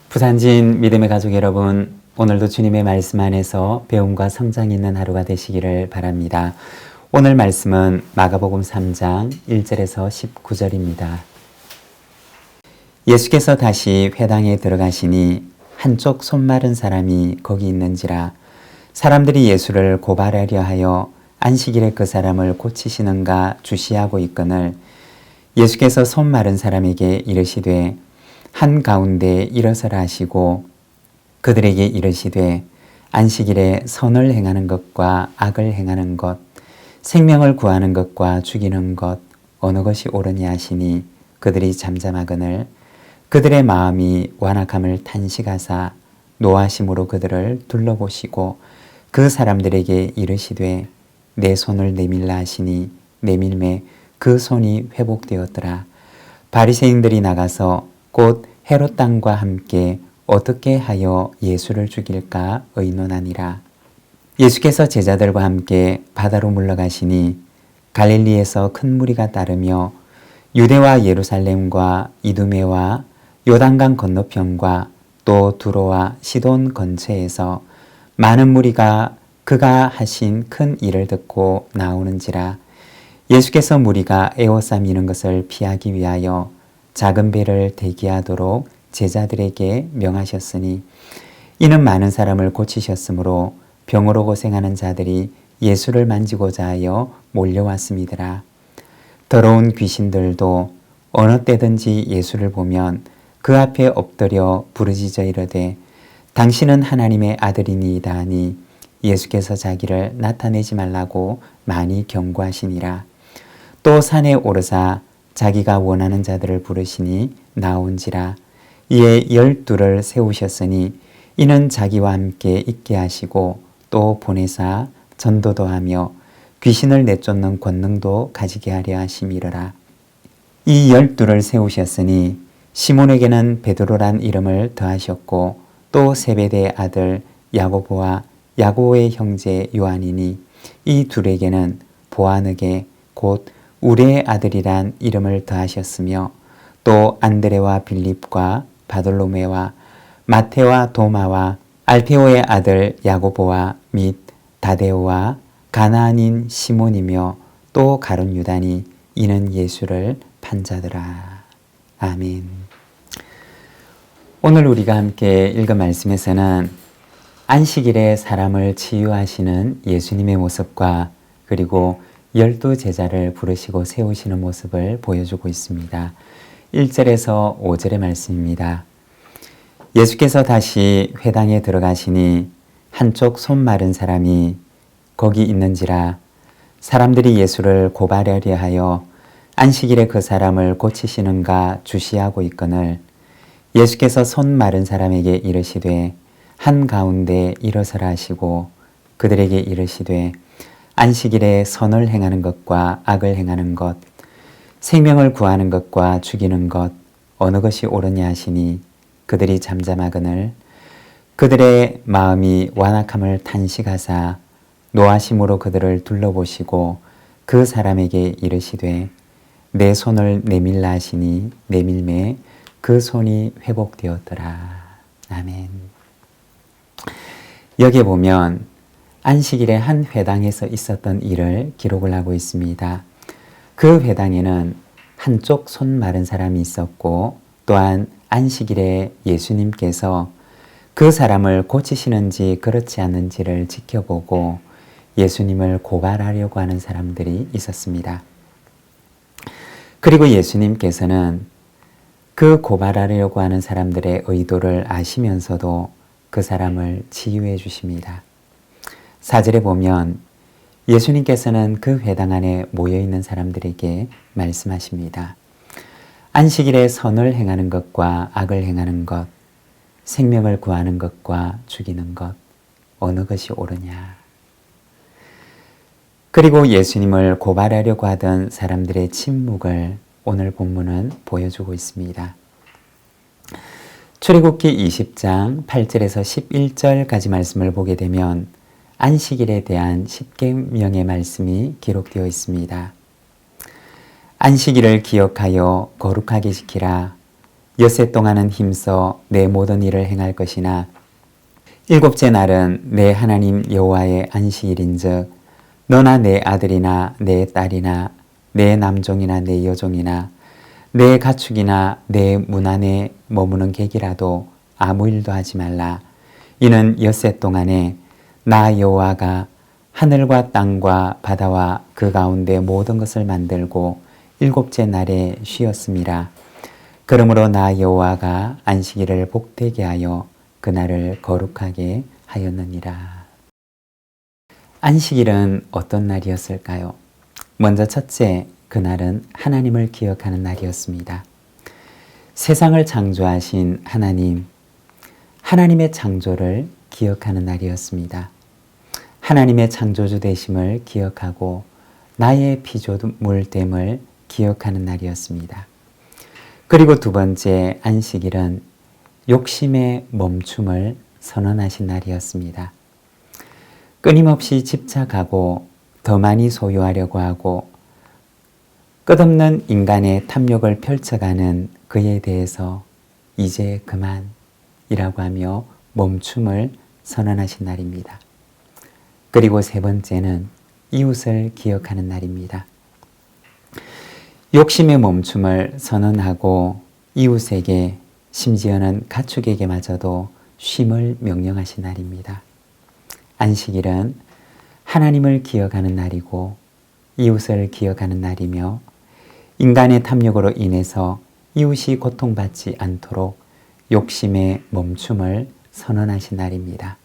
부산진 믿음의 가족 여러분, 오늘도 주님의 말씀 안에서 배움과 성장이 있는 하루가 되시기를 바랍니다. 오늘 말씀은 마가복음 3장 1절에서 19절입니다. 예수께서 다시 회당에 들어가시니 한쪽 손 마른 사람이 거기 있는지라. 사람들이 예수를 고발하려 하여 안식일에 그 사람을 고치시는가 주시하고 있거늘 예수께서 손 마른 사람에게 이르시되 한가운데 일어서라 하시고 그들에게 이르시되 안식일에 선을 행하는 것과 악을 행하는 것, 생명을 구하는 것과 죽이는 것 어느 것이 옳으냐 하시니 그들이 잠잠하거늘 그들의 마음이 완악함을 탄식하사 노하심으로 그들을 둘러보시고 그 사람들에게 이르시되 내 손을 내밀라 하시니 내밀매 그 손이 회복되었더라. 바리새인들이 나가서 곧 헤롯 땅과 함께 어떻게 하여 예수를 죽일까 의논하니라. 예수께서 제자들과 함께 바다로 물러가시니 갈릴리에서 큰 무리가 따르며 유대와 예루살렘과 이두메와 요단강 건너편과 또 두로와 시돈 근처에서 많은 무리가 그가 하신 큰 일을 듣고 나오는지라. 예수께서 무리가 에워싸 미는 것을 피하기 위하여 작은 배를 대기하도록 제자들에게 명하셨으니 이는 많은 사람을 고치셨으므로 병으로 고생하는 자들이 예수를 만지고자 하여 몰려왔음이더라. 더러운 귀신들도 어느 때든지 예수를 보면 그 앞에 엎드려 부르짖어 이르되 당신은 하나님의 아들이니이다 하니 예수께서 자기를 나타내지 말라고 많이 경고하시니라. 또 산에 오르사 자기가 원하는 자들을 부르시니 나온지라. 이에 12를 세우셨으니 이는 자기와 함께 있게 하시고 또 보내사 전도도 하며 귀신을 내쫓는 권능도 가지게 하려 하심이러라. 이 12를 세우셨으니 시몬에게는 베드로란 이름을 더하셨고 또 세베대의 아들 야고보와 야고보의 형제 요한이니 이 둘에게는 보아느게 곧 우레의 아들이란 이름을 더하셨으며 또 안드레와 빌립과 바돌로메와 마테와 도마와 알페오의 아들 야고보와 및 다데오와 가나안인 시몬이며 또 가룟 유다니 이는 예수를 판 자더라. 아멘. 오늘 우리가 함께 읽은 말씀에서는 안식일에 사람을 치유하시는 예수님의 모습과 그리고 12제자를 부르시고 세우시는 모습을 보여주고 있습니다. 1절에서 5절의 말씀입니다. 예수께서 다시 회당에 들어가시니 한쪽 손 마른 사람이 거기 있는지라. 사람들이 예수를 고발하려 하여 안식일에 그 사람을 고치시는가 주시하고 있거늘 예수께서 손 마른 사람에게 이르시되 한가운데 일어서라 하시고 그들에게 이르시되 안식일에 선을 행하는 것과 악을 행하는 것, 생명을 구하는 것과 죽이는 것 어느 것이 옳으냐 하시니 그들이 잠잠하거늘 그들의 마음이 완악함을 탄식하사 노하심으로 그들을 둘러보시고 그 사람에게 이르시되 내 손을 내밀라 하시니 내밀매 그 손이 회복되었더라. 아멘. 여기에 보면 안식일에 한 회당에서 있었던 일을 기록을 하고 있습니다. 그 회당에는 한쪽 손 마른 사람이 있었고 또한 안식일에 예수님께서 그 사람을 고치시는지 그렇지 않는지를 지켜보고 예수님을 고발하려고 하는 사람들이 있었습니다. 그리고 예수님께서는 그 고발하려고 하는 사람들의 의도를 아시면서도 그 사람을 치유해 주십니다. 4절에 보면 예수님께서는 그 회당 안에 모여있는 사람들에게 말씀하십니다. 안식일에 선을 행하는 것과 악을 행하는 것, 생명을 구하는 것과 죽이는 것, 어느 것이 옳으냐. 그리고 예수님을 고발하려고 하던 사람들의 침묵을 오늘 본문은 보여주고 있습니다. 출애굽기 20장 8절에서 11절까지 말씀을 보게 되면 안식일에 대한 10계명의 말씀이 기록되어 있습니다. 안식일을 기억하여 거룩하게 지키라. 엿새 동안은 힘써 내 모든 일을 행할 것이나 일곱째 날은 내 하나님 여호와의 안식일인즉 너나 내 아들이나 내 딸이나 내 남종이나 내 여종이나 내 가축이나 내 문 안에 머무는 객이라도 아무 일도 하지 말라. 이는 엿새 동안에 나 여호와가 하늘과 땅과 바다와 그 가운데 모든 것을 만들고 일곱째 날에 쉬었음이라. 그러므로 나 여호와가 안식일을 복되게 하여 그날을 거룩하게 하였느니라. 안식일은 어떤 날이었을까요? 먼저 첫째, 그날은 하나님을 기억하는 날이었습니다. 세상을 창조하신 하나님, 하나님의 창조를 기억하는 날이었습니다. 하나님의 창조주 되심을 기억하고 나의 피조물됨을 기억하는 날이었습니다. 그리고 두 번째 안식일은 욕심의 멈춤을 선언하신 날이었습니다. 끊임없이 집착하고 더 많이 소유하려고 하고 끝없는 인간의 탐욕을 펼쳐가는 그에 대해서 이제 그만이라고 하며 멈춤을 선언하신 날입니다. 그리고 세 번째는 이웃을 기억하는 날입니다. 욕심의 멈춤을 선언하고 이웃에게 심지어는 가축에게마저도 쉼을 명령하신 날입니다. 안식일은 하나님을 기억하는 날이고 이웃을 기억하는 날이며 인간의 탐욕으로 인해서 이웃이 고통받지 않도록 욕심의 멈춤을 선언하신 날입니다.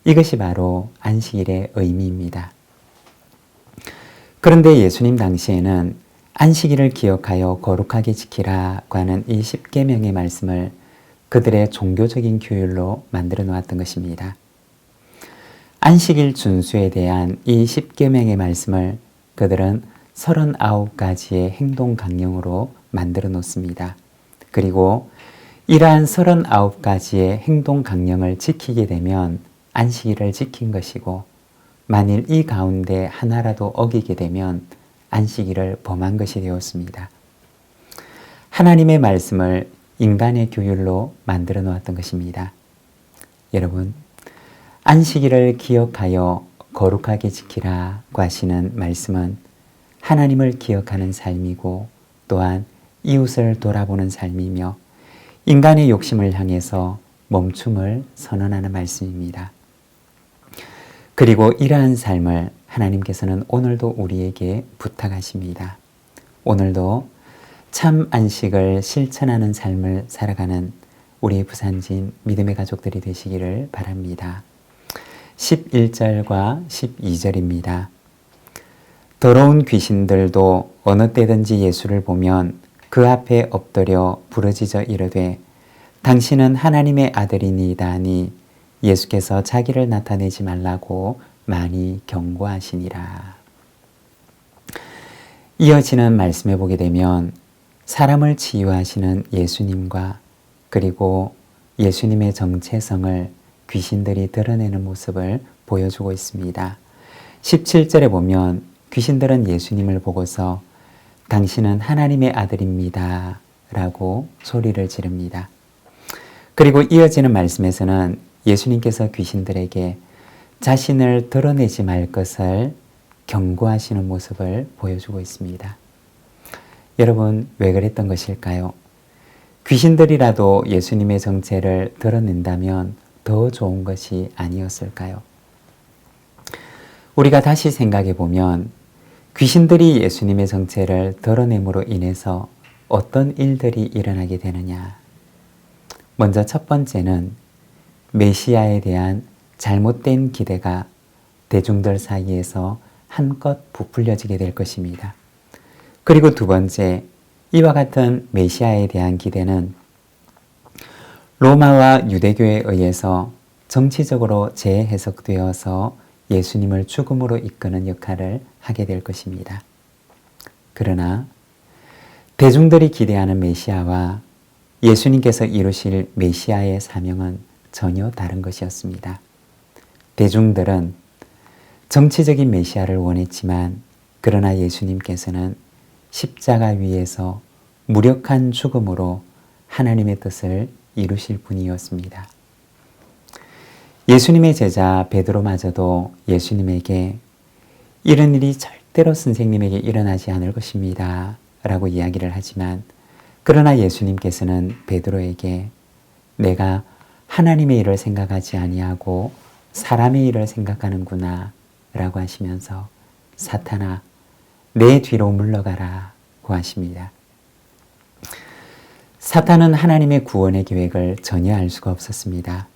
이것이 바로 안식일의 의미입니다. 그런데 예수님 당시에는 안식일을 기억하여 거룩하게 지키라고 하는 이 10계명의 말씀을 그들의 종교적인 규율로 만들어 놓았던 것입니다. 안식일 준수에 대한 이 10계명의 말씀을 그들은 39가지의 행동 강령으로 만들어 놓습니다. 그리고 이러한 39가지의 행동 강령을 지키게 되면 안식일을 지킨 것이고 만일 이 가운데 하나라도 어기게 되면 안식일을 범한 것이 되었습니다. 하나님의 말씀을 인간의 규율로 만들어 놓았던 것입니다. 여러분, 안식일을 기억하여 거룩하게 지키라고 하시는 말씀은 하나님을 기억하는 삶이고 또한 이웃을 돌아보는 삶이며 인간의 욕심을 향해서 멈춤을 선언하는 말씀입니다. 그리고 이러한 삶을 하나님께서는 오늘도 우리에게 부탁하십니다. 오늘도 참 안식을 실천하는 삶을 살아가는 우리 부산진 믿음의 가족들이 되시기를 바랍니다. 11절과 12절입니다. 더러운 귀신들도 어느 때든지 예수를 보면 그 앞에 엎드려 부르짖어 이르되 당신은 하나님의 아들이니이다 하니 예수께서 자기를 나타내지 말라고 많이 경고하시니라. 이어지는 말씀에 보게 되면 사람을 치유하시는 예수님과 그리고 예수님의 정체성을 귀신들이 드러내는 모습을 보여주고 있습니다. 17절에 보면 귀신들은 예수님을 보고서 당신은 하나님의 아들입니다 라고 소리를 지릅니다. 그리고 이어지는 말씀에서는 예수님께서 귀신들에게 자신을 드러내지 말 것을 경고하시는 모습을 보여주고 있습니다. 여러분, 왜 그랬던 것일까요? 귀신들이라도 예수님의 정체를 드러낸다면 더 좋은 것이 아니었을까요? 우리가 다시 생각해 보면 귀신들이 예수님의 정체를 드러냄으로 인해서 어떤 일들이 일어나게 되느냐? 먼저 첫 번째는 메시아에 대한 잘못된 기대가 대중들 사이에서 한껏 부풀려지게 될 것입니다. 그리고 두 번째, 이와 같은 메시아에 대한 기대는 로마와 유대교에 의해서 정치적으로 재해석되어서 예수님을 죽음으로 이끄는 역할을 하게 될 것입니다. 그러나 대중들이 기대하는 메시아와 예수님께서 이루실 메시아의 사명은 전혀 다른 것이었습니다. 대중들은 정치적인 메시아를 원했지만 그러나 예수님께서는 십자가 위에서 무력한 죽음으로 하나님의 뜻을 이루실 분이었습니다. 예수님의 제자 베드로마저도 예수님에게 이런 일이 절대로 선생님에게 일어나지 않을 것입니다 라고 이야기를 하지만 그러나 예수님께서는 베드로에게 내가 하나님의 일을 생각하지 아니하고 사람의 일을 생각하는구나 라고 하시면서 사탄아 내 뒤로 물러가라고 하십니다. 사탄은 하나님의 구원의 계획을 전혀 알 수가 없었습니다.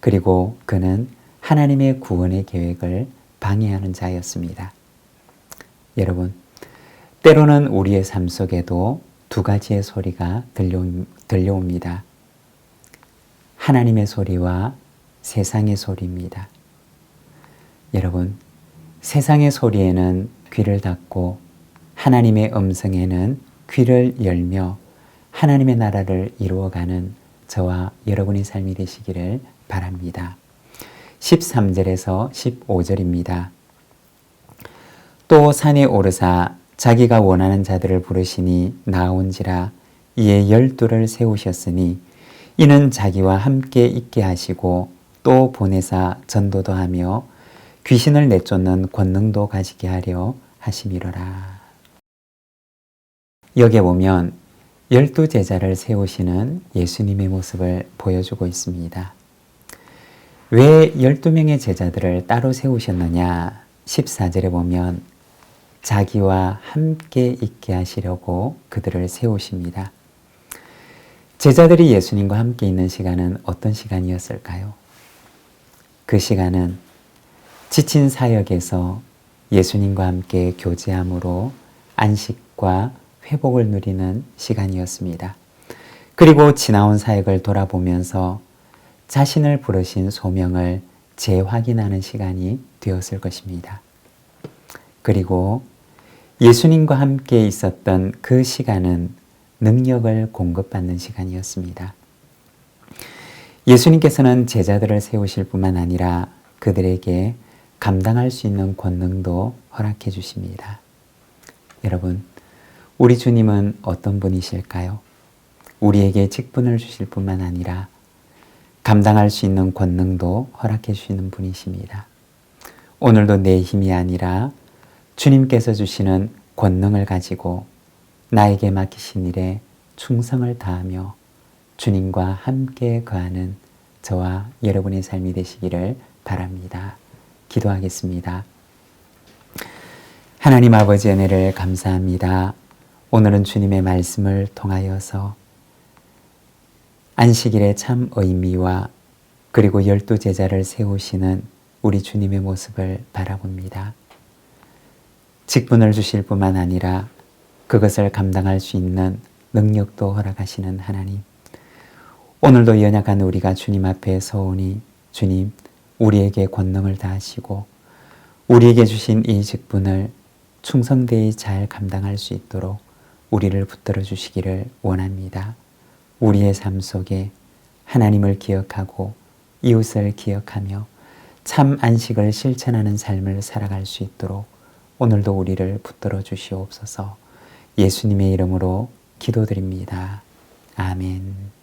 그리고 그는 하나님의 구원의 계획을 방해하는 자였습니다. 여러분, 때로는 우리의 삶 속에도 두 가지의 소리가 들려옵니다. 하나님의 소리와 세상의 소리입니다. 여러분, 세상의 소리에는 귀를 닫고 하나님의 음성에는 귀를 열며 하나님의 나라를 이루어가는 저와 여러분의 삶이 되시기를 바랍니다. 13절에서 15절입니다. 또 산에 오르사 자기가 원하는 자들을 부르시니 나온지라 이에 12를 세우셨으니 이는 자기와 함께 있게 하시고 또 보내사 전도도 하며 귀신을 내쫓는 권능도 가지게 하려 하심이로라. 여기에 보면 12제자를 세우시는 예수님의 모습을 보여주고 있습니다. 왜 12명의 제자들을 따로 세우셨느냐? 14절에 보면 자기와 함께 있게 하시려고 그들을 세우십니다. 제자들이 예수님과 함께 있는 시간은 어떤 시간이었을까요? 그 시간은 지친 사역에서 예수님과 함께 교제함으로 안식과 회복을 누리는 시간이었습니다. 그리고 지나온 사역을 돌아보면서 자신을 부르신 소명을 재확인하는 시간이 되었을 것입니다. 그리고 예수님과 함께 있었던 그 시간은 능력을 공급받는 시간이었습니다. 예수님께서는 제자들을 세우실 뿐만 아니라 그들에게 감당할 수 있는 권능도 허락해 주십니다. 여러분, 우리 주님은 어떤 분이실까요? 우리에게 직분을 주실 뿐만 아니라 감당할 수 있는 권능도 허락해 주시는 분이십니다. 오늘도 내 힘이 아니라 주님께서 주시는 권능을 가지고 나에게 맡기신 일에 충성을 다하며 주님과 함께 거하는 저와 여러분의 삶이 되시기를 바랍니다. 기도하겠습니다. 하나님 아버지 은혜를 감사합니다. 오늘은 주님의 말씀을 통하여서 안식일의 참 의미와 그리고 12제자를 세우시는 우리 주님의 모습을 바라봅니다. 직분을 주실 뿐만 아니라 그것을 감당할 수 있는 능력도 허락하시는 하나님. 오늘도 연약한 우리가 주님 앞에 서오니 주님, 우리에게 권능을 다하시고 우리에게 주신 이 직분을 충성되이 잘 감당할 수 있도록 우리를 붙들어 주시기를 원합니다. 우리의 삶 속에 하나님을 기억하고 이웃을 기억하며 참 안식을 실천하는 삶을 살아갈 수 있도록 오늘도 우리를 붙들어 주시옵소서. 예수님의 이름으로 기도드립니다. 아멘.